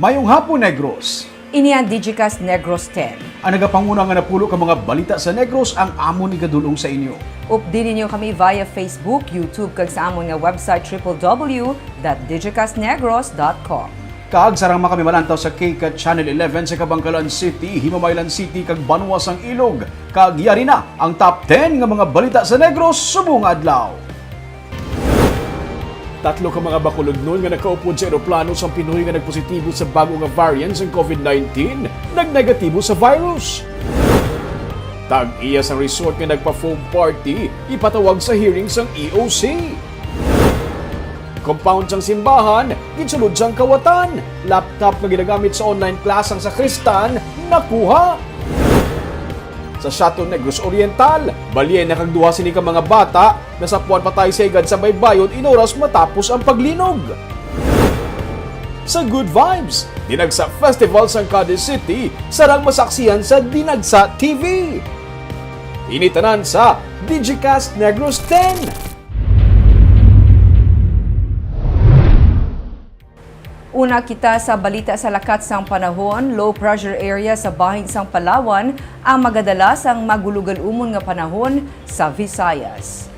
Mayong hapon, Negros. Ini ang Digicast Negros 10. Ang nagapanguna nga napulo ka mga balita sa Negros ang amon ni gadulong sa inyo. Updatein niyo kami via Facebook, YouTube, kag sa amon nga website www.digicastnegros.com. Kaag sarang makami malantaw sa KCAT Channel 11 sa Kabangkalan City, Himamaylan City, kag Banuas ang Ilog. Kag yari na ang top 10 nga mga balita sa Negros subong adlaw. Tatlo ka mga bakulod nun nga nakaupod sa eroplano sa Pinoy nga nagpositibo sa bago nga variants ng COVID-19, nagnegatibo sa virus. Tag-iya sa resort nga nagpa-foam party, ipatawag sa hearing sang EOC. Compound sang simbahan, ginsulod sang kawatan, laptop na ginagamit sa online class ang sakristan, nakuha. Sa Chateau Negros Oriental, balye nakagduha sini ka mga bata na sapuan patay sa igad sa baybayon inoras matapos ang paglinog. Sa Good Vibes, Dinagsa Festival sa Cadiz City, sarang masaksihan sa Dinagsa TV. Initanan sa Digicast Negros 10. Una kita sa balita sa lakat sang panahon, low pressure area sa bahin sang Palawan ang magadala sang magulugal-umon nga panahon sa Visayas.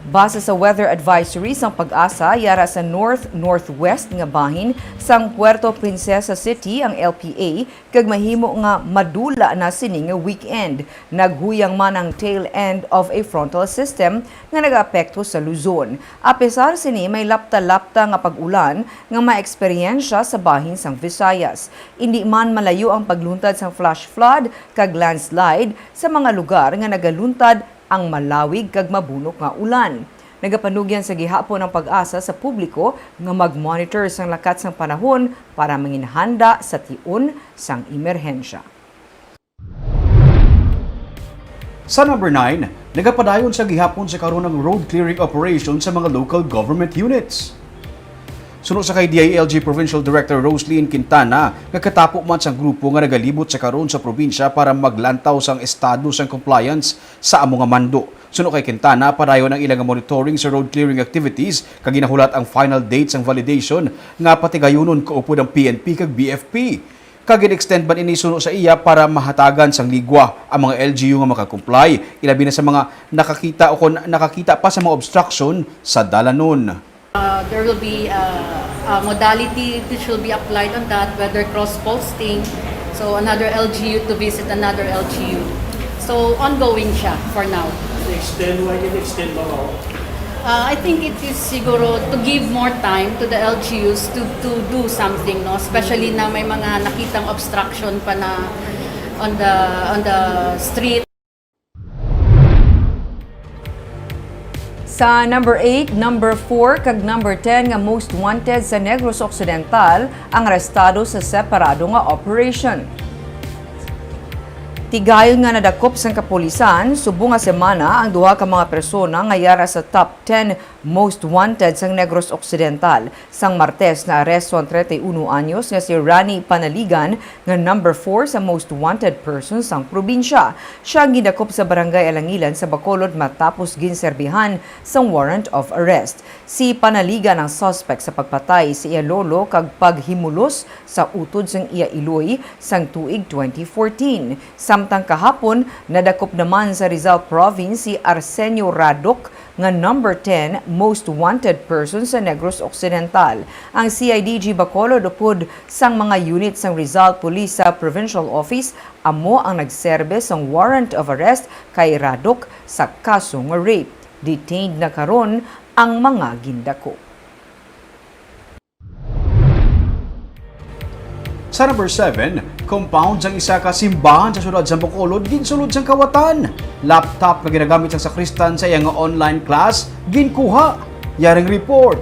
Base sa weather advisory sang Pag-asa, yara sa north-northwest nga bahin sang Puerto Princesa City ang LPA kag mahimo nga madula na sini nga weekend. Naghuyang man ang tail end of a frontal system nga nagaapekto sa Luzon. Apesar sini may lapta-lapta nga pag-ulan nga maeksperyensya sa bahin sang Visayas. Indi man malayo ang pagluntad sang flash flood kag landslide sa mga lugar nga nagaluntad ang malawig kag mabunok nga ulan. Nagapanugyan sa gihapon ng Pag-asa sa publiko nga mag-monitor sang lakat sang panahon para manginhanda sa tiun sang emerhensya. Sa number 9, nagapadayon sa gihapon sa karon ng road clearing operation sa mga local government units. Sunod sa kay DILG Provincial Director Roslyn Quintana, nagkatapo man sang grupo nga nagalibot sa karon sa probinsya para maglantaw sang estado sang compliance sa among nga mando. Sunod kay Quintana, padayon ang ilang monitoring sa road clearing activities kag ginahulat ang final date sang validation nga patigayunon kaupod ang PNP kag BFP. Kag extend ban ini suno sa iya para mahatagan sang ligwa ang mga LGU nga makakomply, ilabi na sa mga nakakita o kung nakakita pa sa mga obstruction sa dalanon. There will be a modality which will be applied on that, whether cross-posting, so another LGU to visit another LGU. So ongoing siya for now. Why did extend mo? I think it is siguro to give more time to the LGUs to do something, no? Especially na may mga nakitang obstruction pa na on the street. Sa number 8, number 4 kag number 10 nga most wanted sa Negros Occidental ang arestado sa separado nga operation. Tigayon nga nadakop sang kapulisan, subong nga semana ang duha ka mga persona nga yara sa top 10 most wanted sang Negros Occidental. Sang Martes na aresto ang 31 anyos nga si Rani Panaligan nga number 4 sa most wanted person sang probinsya. Siya ang gidakop sa barangay Alangilan sa Bacolod matapos ginserbihan sang warrant of arrest. Si Panaligan ang suspect sa pagpatay sa iya lolo kag paghimulos sa utod sang iya iloy sang tuig 2014. Samtang kahapon, nadakop naman sa Rizal Province si Arsenio Radok nga number 10 most wanted person sa Negros Occidental. Ang CIDG Bacolod upod sang mga unit sang Rizal Police sa Provincial Office amo ang nagserbe sang warrant of arrest kay Radok sa kaso nga rape. Detained na karon ang mga gindako. Sa number 7, compound sang isa ka simbahan sa syudad sa Bacolod, ginsulod sang kawatan. Laptop na ginagamit sa sakristan sa iyang online class, ginkuha. Yaring report.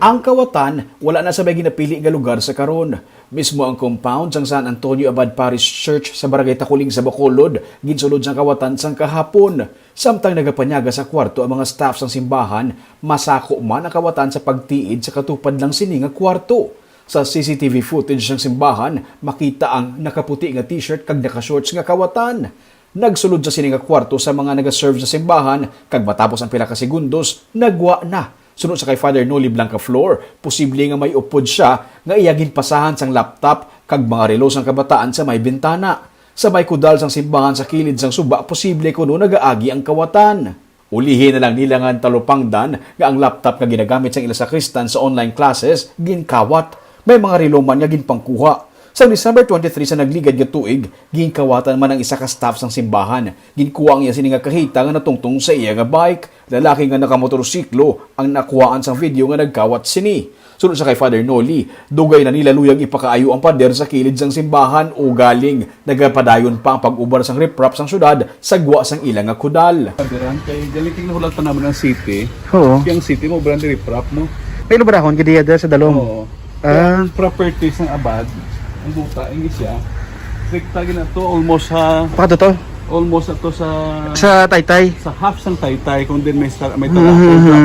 Ang kawatan, wala na sabay ginapili nga lugar sa karon. Mismo ang compound sang San Antonio Abad Parish Church sa Barangay Takuling sa Bacolod, ginsulod sang kawatan sang kahapon. Samtang nagapanyaga sa kwarto ang mga staff sang simbahan, masako man ang kawatan sa pagtiid sa katupad lang sini nga kwarto. Sa CCTV footage ng simbahan, makita ang nakaputi nga t-shirt kag naka-shorts nga kawatan. Nagsulod sa sini nga kwarto sa mga nagaserve sa simbahan, kag matapos ang pila ka segundos, nagwa na Sunod sa kay Father Noli Blancaflor, posible nga may upod siya nga iyagin pasahan sang laptop kag mga relo sang kabataan sa may bintana. Sa may kudal sang simbahan sa kilid sang suba, posible kuno nagaagi ang kawatan. Ulihin na lang nila nga talupangdan nga ang laptop nga ginagamit sang ila sa Kristan sa online classes ginkawat. May mga relo man nga ginpangkuha. Sa December 23 sa nagligad nga tuig, ginkawatan man ang isa ka staff sang simbahan. Ginkuha niya sini nga kahita nga natungtong sa iya nga bike. Lalaki nga nakamotorsiklo ang nakuhaan sang video nga nagkawat sini. Sunod sa kay Father Noli, dugay na nila luyag ipakaayo ang pader sa kilid sang simbahan o galing. Nagapadayon pa ang pag-ubar sang riprap sang syudad sagwa sang ilang nga kudal. Kabiran, kay galing hulat pa naman ng city. Oo. Yung city mo, brand rip-rap mo. May lubarahon, kaya diya sa dalom. Oo. Ang properties ng abad, ang buta, hindi siya. Stricta na to, almost Baka to? almost ato sa Sa Taytay. sa half sang taytay kung din may talakon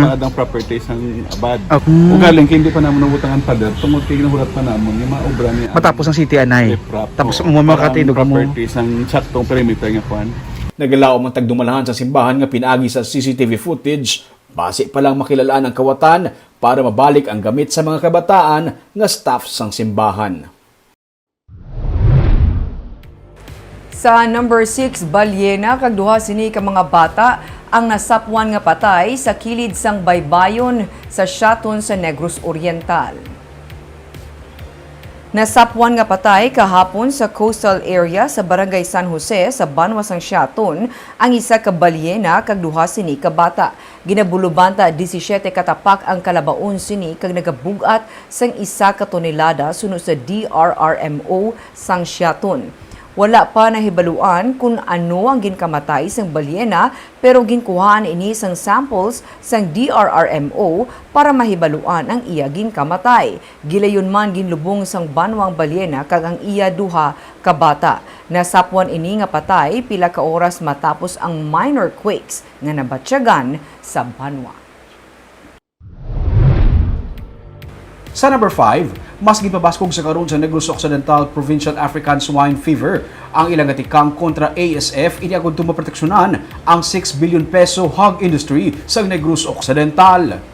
pa ang properties ng abad. Okay. Kung galing, kaya hindi pa naman nabutangan pader, tungod kaya ginahulat pa naman, yung mga obra niya. Matapos ang City Anay. Rip-rap. Tapos Oo. umamakatindog Parang mo. properties ang saktong perimeter nga kwan. Nagalaom ang tagdumalahan sa simbahan nga pinaagi sa CCTV footage. Base pa lang makilalaan ang kawatan para mabalik ang gamit sa mga kabataan nga staff sang simbahan. Sa number 6, Balyena, kag duha sini ka mga bata ang nasapwan nga patay sa kilid sang baybayon sa Siaton sa Negros Oriental. Nasapwan nga patay kahapon sa coastal area sa Barangay San Jose sa Banwa sang Siaton ang isa ka balyena kag duha sini ka bata. Ginabulubanta 17 katapak ang kalabaon sini kag nagabugat sang isa ka tonelada sunod sa DRRMO sang Siaton. Wala pa nahibaluan kung ano ang ginkamatay sang balyena pero ginkuhaan ini sang samples sang DRRMO para mahibaluan ang iya ginkamatay. Gilayon man ginlubong sang banwang balyena kag ang iya duha ka bata. Nasapwan ini nga patay pila ka oras matapos ang minor quakes nga nabatsyagan sa banwa. Sa number 5, mas gipabaskog sa karon sa Negros Occidental Provincial African Swine Fever ang ilang atikang kontra ASF iniagod maproteksyonan ang 6 billion peso hog industry sa Negros Occidental.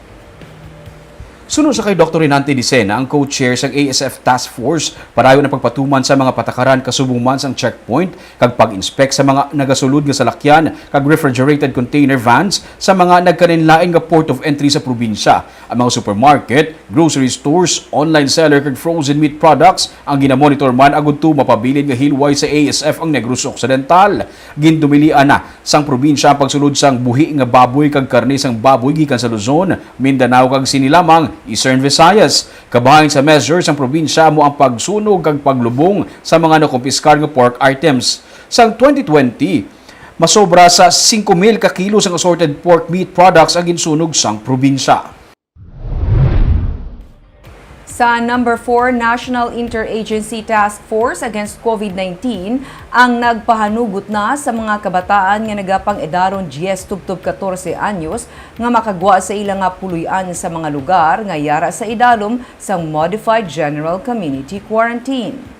Sunod sa kay Dr. Renante Dicena, ang co-chair sa ASF Task Force, parayon ang pagpatuman sa mga patakaran kasubong man sang checkpoint kag pag-inspect sa mga nagasulod nga salakyan kag refrigerated container vans sa mga nagkaninlain nga port of entry sa probinsya. Ang mga supermarket, grocery stores, online seller kag frozen meat products ang ginamonitor man agud to mapabilin nga hilway sa ASF ang Negros Occidental. Gindumilian na sang probinsya ang pagsulod sang buhi nga baboy kag karne sang baboy gikan sa Luzon, Mindanao kag sinilamang Eastern Visayas. Kabahin sa measures ang probinsya mo ang pagsunog kag paglubong sa mga nakumpiskar nga pork items. Sang 2020, masobra sa 5,000 ka kilo sang assorted pork meat products ang ginsunog sang probinsya. Sa number 4, National Interagency Task Force Against COVID-19 ang nagpahanugot na sa mga kabataan nga nagapang-edaron 10 tubtob 14 anyos nga makagwa sa ilang nga puluyan sa mga lugar nga yara sa idalom sa Modified General Community Quarantine.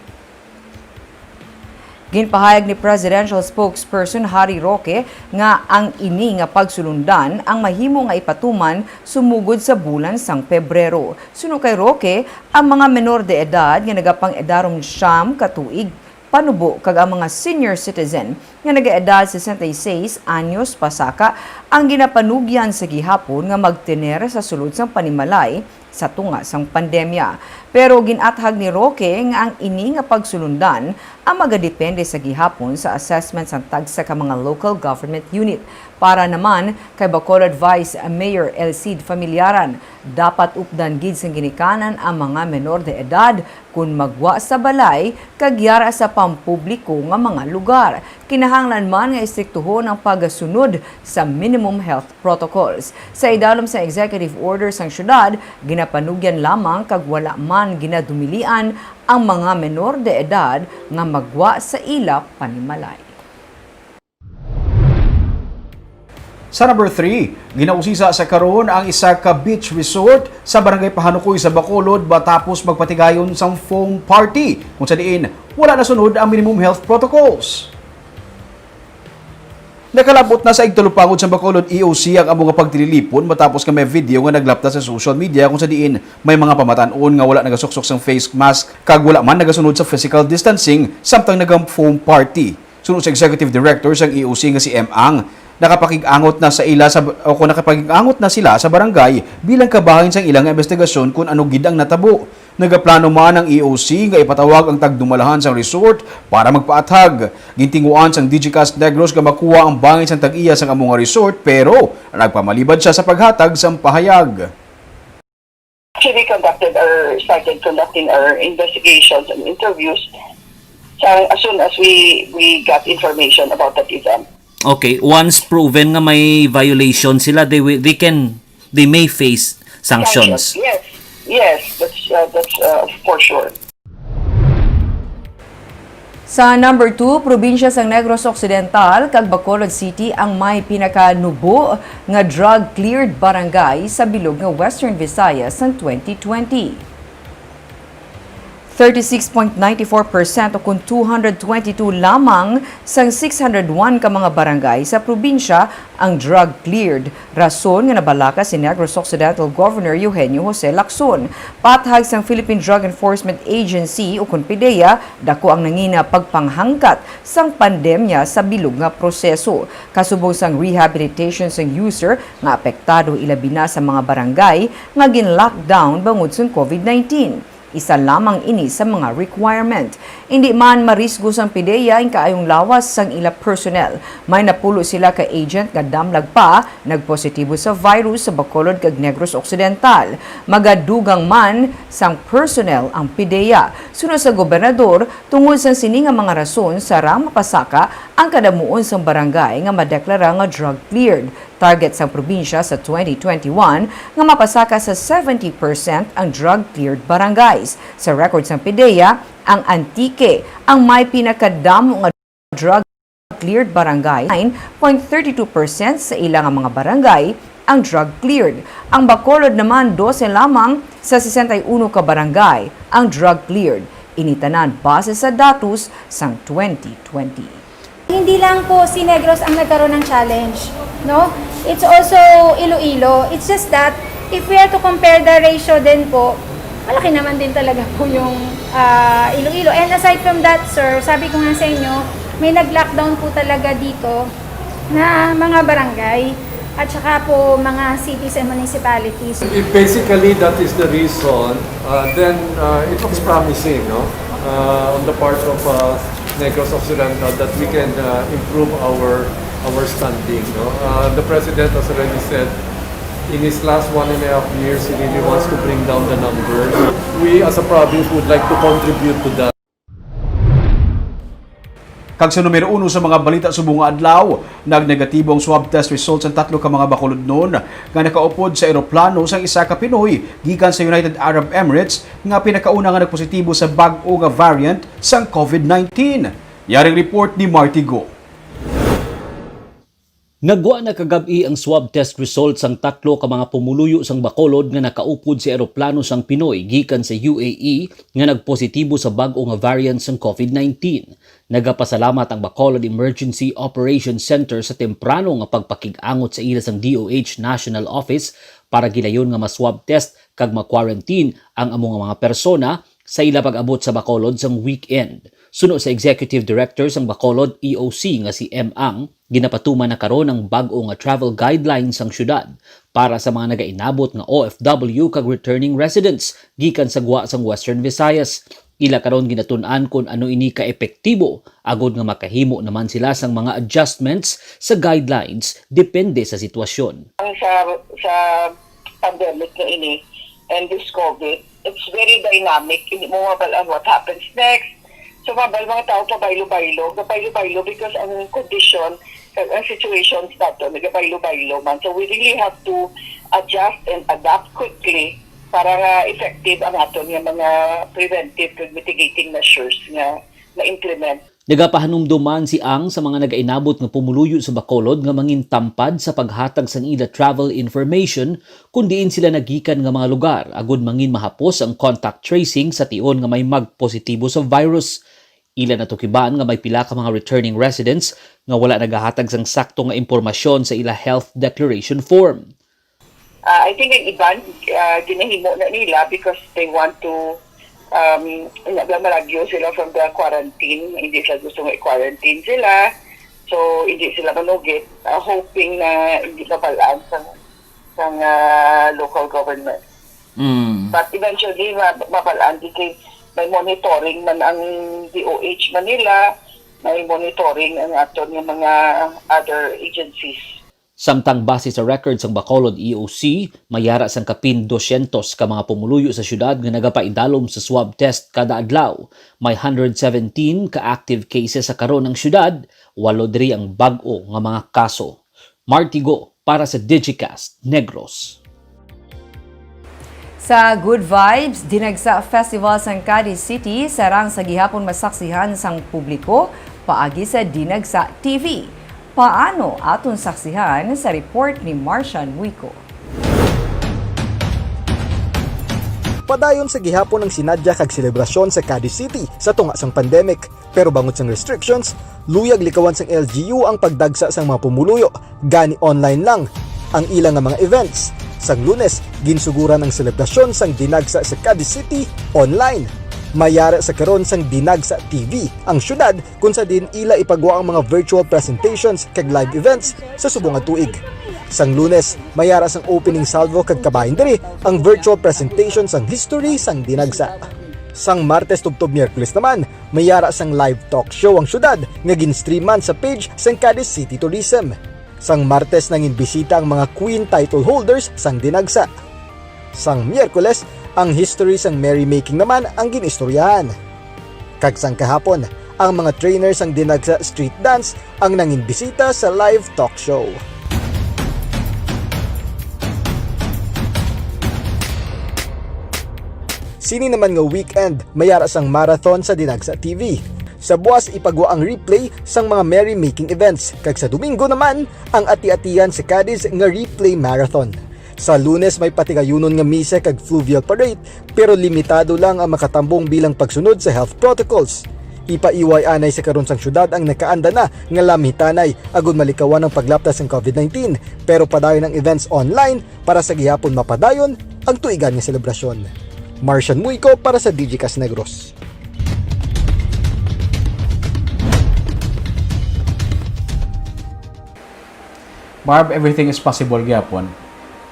Ginpahayag ni Presidential Spokesperson Harry Roque nga ang ini nga pagsulundan ang mahimo nga ipatuman sumugod sa bulan sang Pebrero. Suno kay Roque, ang mga menor de edad nga nagapang-edarong 9 ka tuig panubo kag ang mga senior citizen nga nagaedad 66 anyos pasaka ang ginapanugyan sa gihapon nga magtener sa sulod sang panimalay sa tunga sang pandemya. Pero ginathag ni Roque nga ang ini nga pagsulundan ang magadepende sa gihapon sa assessment sang tagsa ka mga local government unit. Para naman kay Bacolod Vice Mayor Elcid Familiaran, dapat updan gid sang ginikanan ang mga menor de edad kung magwa sa balay kag yara sa pampubliko nga mga lugar. Kinahanglan man nga istriktuhon ang pagasunod sa minimum health protocols. Sa idalom sa executive order sang syudad, ginapanugyan lamang kag wala man ginadumilian ang mga menor de edad nga magwa sa ila panimalay. Sa number 3, ginausisa sa karon ang isa ka beach resort sa Barangay Pahanukoy sa Bacolod matapos magpatigayon sang foam party kung sa diin wala nasunod ang minimum health protocols. Nakalabot na sa igtulupangod sa Bacolod EOC ang among pagtililipon matapos nga may video nga naglapta sa social media kung sa diin may mga pamatanon nga wala nagasuksok sang face mask kag wala man nagasunod sa physical distancing samtang nagam-foam party. Sunod sa Executive Director sang EOC nga si M. Ang, nakapakig-angot na sila sa barangay bilang kabahin sang ilang investigasyon kung ano gid ang natabo. Nagaplano man ang EOC nga ipatawag ang tagdumalahan sa resort para magpaatag. Gintinguan sang DigiCast Negros nga makuha ang bangin sang tag-iya sang among resort pero nagpamalibad siya sa paghatag sang pahayag. Actually started conducting our investigations and interviews as soon as we got information about that event. Okay, once proven nga may violation sila, they may face sanctions. Yes, that's for sure. Sa number 2, probinsya sang Negros Occidental kag Bacolod City ang may pinakanubo nga drug-cleared barangay sa bilog nga Western Visayas sang 2020. 36.94% o kung 222 lamang sang 601 ka mga barangay sa probinsya ang drug-cleared. Rason nga nabalaka si Negros Occidental Governor Eugenio Jose Lacson. Pathag sang Philippine Drug Enforcement Agency o kung PDEA, dako ang nangina pagpanghangkat sang pandemya sa bilog nga proseso. Kasubong sang rehabilitation sang user nga apektado ilabi na sa mga barangay nga gin-lockdown bangod sang COVID-19. Isa lamang ini sa mga requirement. Hindi man marisgo sang PDEA ang kaayong lawas sang ila personnel. May napulo sila ka agent nga damlag pa nagpositibo sa virus sa Bacolod kag Negros Occidental. Magadugang man sang personnel ang PDEA. Sunod sa gobernador tungod sa sini nga mga rason sa mapasaka ang kadamuon sang barangay nga madeklara nga drug cleared. Target sa probinsya sa 2021 nga mapasaka sa 70% ang drug-cleared barangays. Sa records ng PDEA, ang Antique ang may pinakadamo nga drug-cleared barangay, 9.32% sa ilang mga barangay ang drug-cleared. Ang Bacolod naman 12 lamang sa 61 ka barangay ang drug-cleared. Initanan base sa datos sang 2020. Hindi lang po si Negros ang nagkaroon ng challenge, no? It's also Iloilo. It's just that if we are to compare the ratio din po, malaki naman din talaga po yung Iloilo. And aside from that, sir, sabi ko nga sa inyo, may nag-lockdown po talaga dito na mga barangay at saka po mga cities and municipalities. If basically that is the reason, then it looks promising, no? On the part of Negros Occidental that we can improve our standing. No? The President has already said in his last 1.5 years he really wants to bring down the numbers. We as a province would like to contribute to that. Kag sa numero 1 sa mga balita subong nga adlaw, nagnegatibo ang swab test results ang 3 ka mga Bacolod noon nga nakaupod sa eroplano sang isa ka Pinoy gikan sa United Arab Emirates nga pinakauna nga nagpositibo sa bag-o nga variant sang COVID-19. Yaring report ni Marty Go. Nagwa na kagabi ang swab test results ang 3 ka mga pumuluyo sang Bacolod nga nakaupod sa eroplano sang Pinoy gikan sa UAE nga nagpositibo sa bag-o nga variant sang COVID-19. Nagapasalamat ang Bacolod Emergency Operations Center sa temprano nga pagpakig-angot sa ila sang DOH National Office para gilayon nga ma-swab test kag ma-quarantine ang among mga persona sa ila pag-abot sa Bacolod sang weekend. Suno sa Executive Director sang Bacolod EOC nga si M. Ang, ginapatuman na karon ang bag-o nga travel guidelines sang syudad para sa mga nagainabot nga OFW kag returning residents gikan sa guwa sang Western Visayas. Ila karon ginatun-an kung ano ini ka-epektibo agod nga makahimo naman sila sang mga adjustments sa guidelines depende sa sitwasyon. Sa pandemic na ini and this COVID, it's very dynamic. Hindi mo mabalaan what happens next. So mabal mga tao pabaylo-baylo because ang condition, ang situations nato, nagabaylo-baylo man. So we really have to adjust and adapt quickly para nga effective ang aton nga mga preventive and mitigating measures nga na-implement. Nagapahanumduman si Ang sa mga nagainabot nga pumuluyo sa Bacolod nga mangintampad sa paghatag sang ila travel information kung diin sila nagikan nga mga lugar agud mangin mahapos ang contact tracing sa tion nga may magpositibo sa virus. Ila natukiban nga may pila ka mga returning residents nga wala nagahatag sang sakto nga impormasyon sa ila health declaration form. I think ang iban, ginahimo na nila because they want to malagyo sila from the quarantine. Hindi sila gusto nga i-quarantine sila. So, hindi sila manugit, hoping na hindi mabalaan sa local government. But eventually, mabalaan din may monitoring man ang DOH Manila, may monitoring ang ato ng mga other agencies. Samtang base sa records ng Bacolod EOC, mayara sang kapin 200 ka mga pumuluyo sa syudad nga nagapaidalom sa swab test kada adlaw. May 117 ka active cases sa karon ng syudad, 8 diri ang bag-o nga mga kaso. Martigo para sa Digicast Negros. Sa Good Vibes, dinagsa festival sang Cadiz City sarang sa gihapon masaksihan sang publiko paagi sa Dinagsa TV. Paano aton saksihan sa report ni Marcian Buico? Padayon sa gihapon ng sinadya kag selebrasyon sa Cadiz City sa tunga sang pandemic. Pero bangot sang restrictions, luyag likawan sang LGU ang pagdagsa sang mga pumuluyo, gani online lang ang ilang nga mga events. Sang Lunes, ginsuguran ang selebrasyon sang Dinagsa sa Cadiz City online. Mayara sa karon sang Dinagsa TV ang syudad kung sa din ila ipagwa ang mga virtual presentations kag live events sa subong nga tuig. Sang Lunes, mayara sang opening salvo kag kabahin diri ang virtual presentation sang history sang Dinagsa. Sang Martes tubtob Miyerkules naman, mayara sang live talk show ang syudad nga ginstreaman sa page sang Cadiz City Tourism. Sang Martes nangin bisita ang mga queen title holders sang Dinagsa. Sang Miyerkules, ang history sang merrymaking naman ang ginistoryahan. Kag sang kahapon, ang mga trainers sang Dinagsa Street Dance ang nangin bisita sa live talk show. Sini naman nga weekend, mayara sang marathon sa Dinagsa TV. Sa buwas ipagwa ang replay sang mga merrymaking events, kag sa Domingo naman ang ati-atian sa Cadiz nga replay marathon. Sa Lunes may patigayunon nga misa kag fluvial parade, pero limitado lang ang makatambong bilang pagsunod sa health protocols. Ipaiway anay sa karon sang syudad ang nakaanda na nga lamitanay agon malikawan ang paglaptas ng COVID-19, pero padayon ang events online para sa gihapon mapadayon ang tuigan nga selebrasyon. Marcian Buico para sa Digicast Negros. Barb, everything is possible gyapon.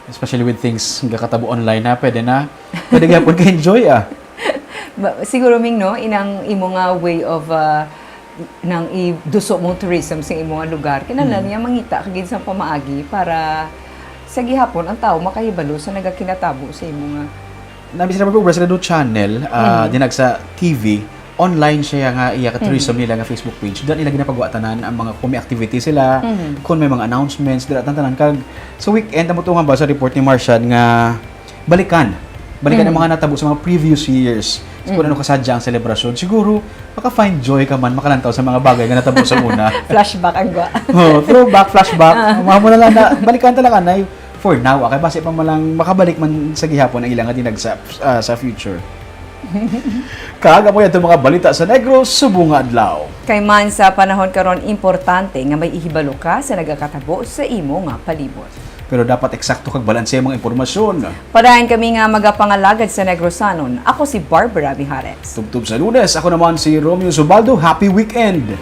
Especially with things nga katabo online na, pwede gyapon ka-enjoy Siguro Ming, no, inang imo nga way of nang iduso mong tourism sa imo nga lugar. Kinahanglan niya mangita kagid sa pamaagi para sa gihapon ang tao makahibalo sa nagakinatabo sa imo nga. Nabi sila po sa channel, Dinagsa TV, online siya nga iya ka tourism nila nga Facebook page. Doon nila ginapagwatanan ang mga kung may activity sila, kung may mga announcements, dila tanan kag sa weekend amo nga ba sa report ni Marcian nga balikan ang mga natabo sa mga previous years. Kung ano kasadya ang selebrasyon, siguro maka-find joy ka man makalantaw sa mga bagay nga natabo sa una. Flashback ang gwa. Throwback, flashback. Mga mo na lang na balikan talaga na for now. Okay, base pa malang makabalik man sa gihapon ang ilang Dinagsa sa future. Kaaga mo yan itong mga balita sa Negros, subong adlaw. Kay man sa panahon karon importante nga may ihibalo ka sa nagakatabo sa imo nga palibot. Pero dapat eksakto kag balanse ang mga impormasyon. Padayon kami nga magapangalagad sa Negrosanon. Ako si Barbara Mijares. Tubtub sa Lunes, ako naman si Romeo Zubaldo. Happy weekend!